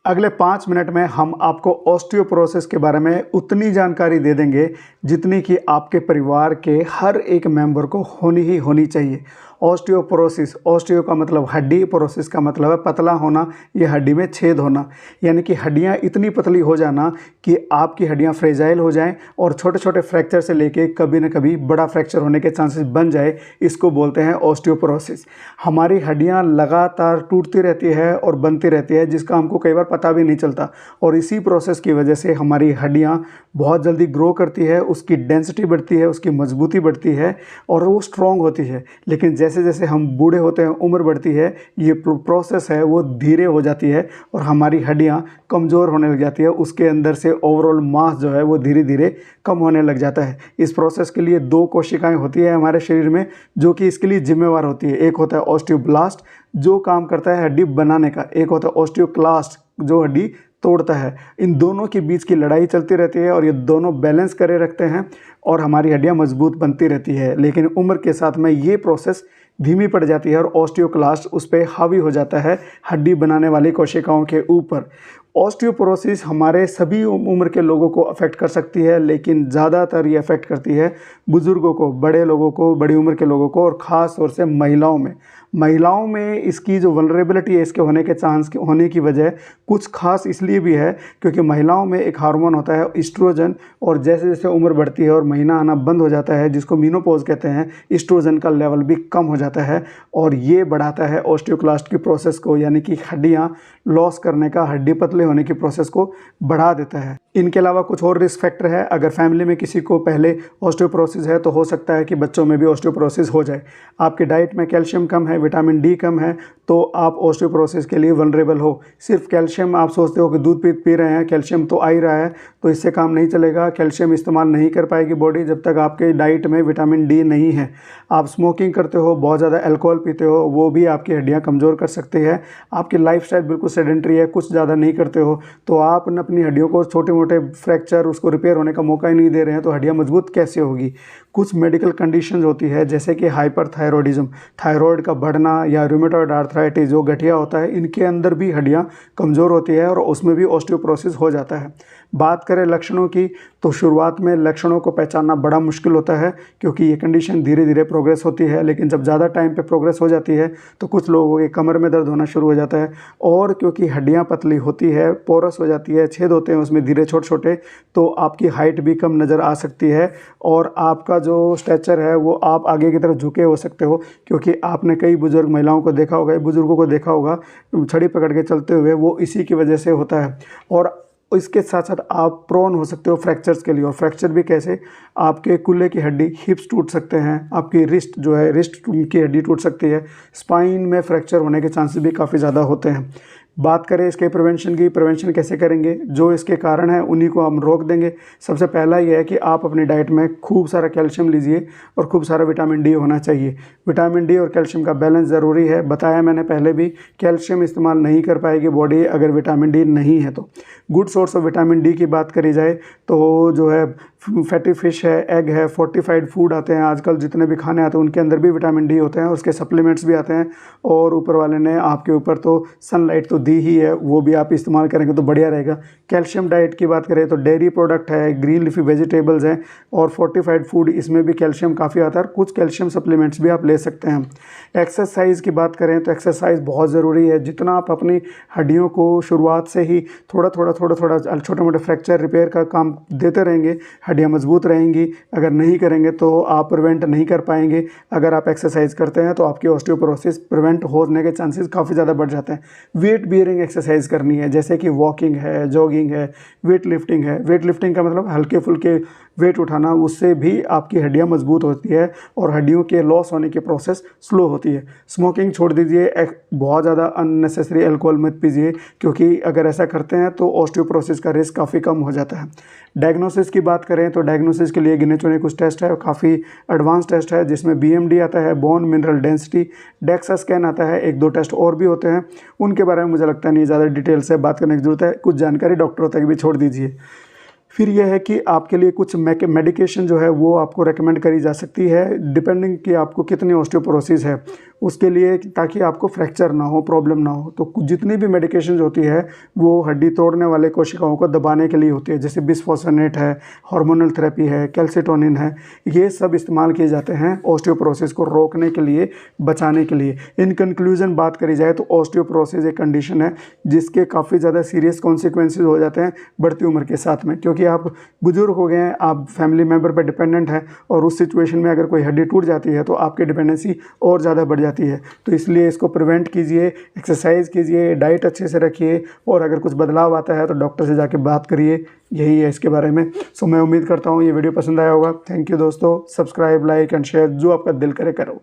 अगले 5 मिनट में हम आपको ऑस्टियोपोरोसिस के बारे में उतनी जानकारी दे देंगे जितनी कि आपके परिवार के हर एक मेंबर को होनी ही होनी चाहिए। ऑस्टियोपोरोसिस, ऑस्टियो का मतलब हड्डी, पोरोसिस का मतलब है पतला होना या हड्डी में छेद होना, यानी कि हड्डियां इतनी पतली हो जाना कि आपकी हड्डियां फ्रेजाइल हो जाएं और छोटे छोटे फ्रैक्चर से लेके कभी न कभी बड़ा फ्रैक्चर होने के चांसेस बन जाए, इसको बोलते हैं ऑस्टियोपोरोसिस। हमारी हड्डियां लगातार टूटती रहती है और बनती रहती है, जिसका हमको कई बार पता भी नहीं चलता, और इसी प्रोसेस की वजह से हमारी हड्डियां बहुत जल्दी ग्रो करती है, उसकी डेंसिटी बढ़ती है, उसकी मजबूती बढ़ती है और वो स्ट्रॉन्ग होती है। लेकिन जैसे जैसे हम बूढ़े होते हैं, उम्र बढ़ती है, ये प्रोसेस है वो धीरे हो जाती है और हमारी हड्डियां कमज़ोर होने लग जाती है। उसके अंदर से ओवरऑल मास जो है वो धीरे धीरे कम होने लग जाता है। इस प्रोसेस के लिए 2 कोशिकाएं होती है हमारे शरीर में जो कि इसके लिए जिम्मेवार होती है। एक होता है ऑस्टियोब्लास्ट जो काम करता है हड्डी बनाने का, एक होता है ऑस्टियोक्लास्ट जो हड्डी तोड़ता है। इन दोनों के बीच की लड़ाई चलती रहती है और ये दोनों बैलेंस करे रखते हैं और हमारी हड्डियां मजबूत बनती रहती है। लेकिन उम्र के साथ में ये प्रोसेस धीमी पड़ जाती है और ऑस्टियोक्लास्ट उस पर हावी हो जाता है हड्डी बनाने वाली कोशिकाओं के ऊपर। ऑस्टियोपोरोसिस हमारे सभी उम्र के लोगों को अफेक्ट कर सकती है, लेकिन ज़्यादातर ये अफेक्ट करती है बुज़ुर्गों को, बड़े लोगों को, बड़ी उम्र के लोगों को, और ख़ास तौर से महिलाओं में इसकी जो वल्नरेबिलिटी है इसके होने के चांस होने की वजह कुछ खास इसलिए भी है क्योंकि महिलाओं में एक हार्मोन होता है ईस्ट्रोजन, और जैसे जैसे उम्र बढ़ती है और महीना आना बंद हो जाता है, जिसको मीनोपॉज कहते हैं, ईस्ट्रोजन का लेवल भी कम हो जाता है और ये बढ़ाता है ऑस्टियोक्लास्ट की प्रोसेस को, यानी कि हड्डियाँ लॉस करने का, हड्डी पतले होने की प्रोसेस को बढ़ा देता है। इनके अलावा कुछ और रिस्क फैक्टर है। अगर फैमिली में किसी को पहले ऑस्टियोपोरोसिस है तो हो सकता है कि बच्चों में भी ऑस्टियोपोरोसिस हो जाए। आपके डाइट में कैल्शियम कम है, विटामिन डी कम है, तो आप ऑस्टियोपोरोसिस के लिए वल्नरेबल हो। सिर्फ कैल्शियम, आप सोचते हो कि दूध पी रहे हैं कैल्शियम तो आ ही रहा है, तो इससे काम नहीं चलेगा। कैल्शियम इस्तेमाल नहीं कर पाएगी बॉडी जब तक आपके डाइट में विटामिन डी नहीं है। आप स्मोकिंग करते हो, बहुत ज़्यादा अल्कोहल पीते हो, वो भी आपकी हड्डियाँ कमज़ोर कर सकती है। आपकी लाइफस्टाइल बिल्कुल सेडेंटरी है, कुछ ज़्यादा नहीं करते हो, तो आप अपनी हड्डियों को छोटे मोटे फ्रैक्चर, उसको रिपेयर होने का मौका ही नहीं दे रहे हैं, तो हड्डियाँ मजबूत कैसे होगी। कुछ मेडिकल कंडीशंस होती है जैसे कि हाइपरथायरॉयडिज्म, थायराइड का बढ़ना, या रूमेटॉइड आर्थराइटिस जो गठिया होता है, इनके अंदर भी हड्डियाँ कमज़ोर होती है और उसमें भी ऑस्टियोपोरोसिस हो जाता है। बात करें लक्षणों की, तो शुरुआत में लक्षणों को पहचानना बड़ा मुश्किल होता है क्योंकि ये कंडीशन धीरे धीरे प्रोग्रेस होती है, लेकिन जब ज़्यादा टाइम पे प्रोग्रेस हो जाती है तो कुछ लोगों के कमर में दर्द होना शुरू हो जाता है, और क्योंकि हड्डियाँ पतली होती है, पोरस हो जाती है, छेद होते हैं उसमें धीरे छोटे छोटे, तो आपकी हाइट भी कम नज़र आ सकती है और आपका जो स्ट्रेचर है वो आप आगे की तरफ झुके हो सकते हो, क्योंकि आपने कई बुजुर्ग महिलाओं को देखा होगा, बुजुर्गों को देखा होगा छड़ी पकड़ के चलते हुए, वो इसी की वजह से होता है। और इसके साथ साथ आप प्रोन हो सकते हो फ्रैक्चर्स के लिए। और फ्रैक्चर भी कैसे, आपके कूल्हे की हड्डी, हिप्स टूट सकते हैं, आपकी रिस्ट जो है, रिस्ट की हड्डी टूट सकती है, स्पाइन में फ्रैक्चर होने के चांसेस भी काफ़ी ज़्यादा होते हैं। बात करें इसके प्रिवेंशन की, प्रिवेंशन कैसे करेंगे, जो इसके कारण है उन्हीं को हम रोक देंगे। सबसे पहला ये है कि आप अपनी डाइट में खूब सारा कैल्शियम लीजिए और खूब सारा विटामिन डी होना चाहिए। विटामिन डी और कैल्शियम का बैलेंस ज़रूरी है, बताया मैंने पहले भी। कैल्शियम इस्तेमाल नहीं कर पाएगी बॉडी अगर विटामिन डी नहीं है तो। Good source of vitamin D की बात करी जाए तो जो है फैटी फिश है, एग है, फोर्टिफाइड फूड आते हैं आजकल, जितने भी खाने आते हैं उनके अंदर भी विटामिन डी होते हैं, उसके सप्लीमेंट्स भी आते हैं, और ऊपर वाले ने आपके ऊपर तो सनलाइट तो दी ही है, वो भी आप इस्तेमाल करेंगे तो बढ़िया रहेगा। कैल्शियम डाइट की बात करें तो डेयरी प्रोडक्ट है, ग्रीन लीफी वेजिटेबल्स हैं और फोर्टिफाइड फूड, इसमें भी कैल्शियम काफ़ी आता है। कुछ कैल्शियम सप्लीमेंट्स भी आप ले सकते हैं। एक्सरसाइज की बात करें तो एक्सरसाइज बहुत ज़रूरी है। जितना आप अपनी हड्डियों को शुरुआत से ही थोड़ा थोड़ा छोटे मोटे फ्रैक्चर रिपेयर का काम देते रहेंगे, हड्डियाँ मजबूत रहेंगी। अगर नहीं करेंगे तो आप प्रिवेंट नहीं कर पाएंगे। अगर आप एक्सरसाइज करते हैं तो आपकी ऑस्टियोपोरोसिस प्रिवेंट होने के चांसेस काफ़ी ज़्यादा बढ़ जाते हैं। वेट बियरिंग एक्सरसाइज करनी है, जैसे कि वॉकिंग है, जॉगिंग है, वेट लिफ्टिंग है। वेट लिफ्टिंग का मतलब हल्के फुल्के वेट उठाना, उससे भी आपकी हड्डियाँ मजबूत होती है और हड्डियों के लॉस होने की प्रोसेस स्लो होती है। स्मोकिंग छोड़ दीजिए, बहुत ज़्यादा अननेसेसरी अल्कोहल मत पीजिए, क्योंकि अगर ऐसा करते हैं तो ऑस्टियोपोरोसिस का रिस्क काफ़ी कम हो जाता है। डायग्नोसिस की बात करें तो डायग्नोसिस के लिए गिने चुने कुछ टेस्ट है, काफ़ी एडवांस टेस्ट है, जिसमें BMD आता है, bone mineral density, DEXA scan आता है, 1-2 टेस्ट और भी होते हैं, उनके बारे में मुझे लगता नहीं ज़्यादा डिटेल से बात करने की ज़रूरत है, कुछ जानकारी डॉक्टरों तक भी छोड़ दीजिए। फिर यह है कि आपके लिए कुछ मेडिकेशन जो है वो आपको रेकमेंड करी जा सकती है, डिपेंडिंग कि आपको कितनी ऑस्टियोपोरोसिस है। उसके लिए ताकि आपको फ्रैक्चर ना हो, प्रॉब्लम ना हो। तो जितनी भी मेडिकेशन होती है वो हड्डी तोड़ने वाले कोशिकाओं को दबाने के लिए होती है, जैसे बिस्फोसनेट है, हार्मोनल थेरेपी है, कैल्सिटोनिन है, ये सब इस्तेमाल किए जाते हैं ऑस्टियोपोरोसिस को रोकने के लिए, बचाने के लिए। इन कंक्लूजन बात करी जाए तो ऑस्टियोपोरोसिस एक कंडीशन है जिसके काफ़ी ज़्यादा सीरियस कॉन्सिक्वेंसेज हो जाते हैं बढ़ती उम्र के साथ में, क्योंकि आप बुजुर्ग हो गए हैं, आप फैमिली मेम्बर पर डिपेंडेंट हैं और उस सिचुएशन में अगर कोई हड्डी टूट जाती है तो आपकी डिपेंडेंसी और ज़्यादा बढ़ जाती है। तो इसलिए इसको प्रिवेंट कीजिए, एक्सरसाइज कीजिए, डाइट अच्छे से रखिए और अगर कुछ बदलाव आता है तो डॉक्टर से जाके बात करिए। यही है इसके बारे में। सो मैं उम्मीद करता हूँ ये वीडियो पसंद आया होगा। थैंक यू दोस्तों। सब्सक्राइब, लाइक एंड शेयर जो आपका दिल करे करो।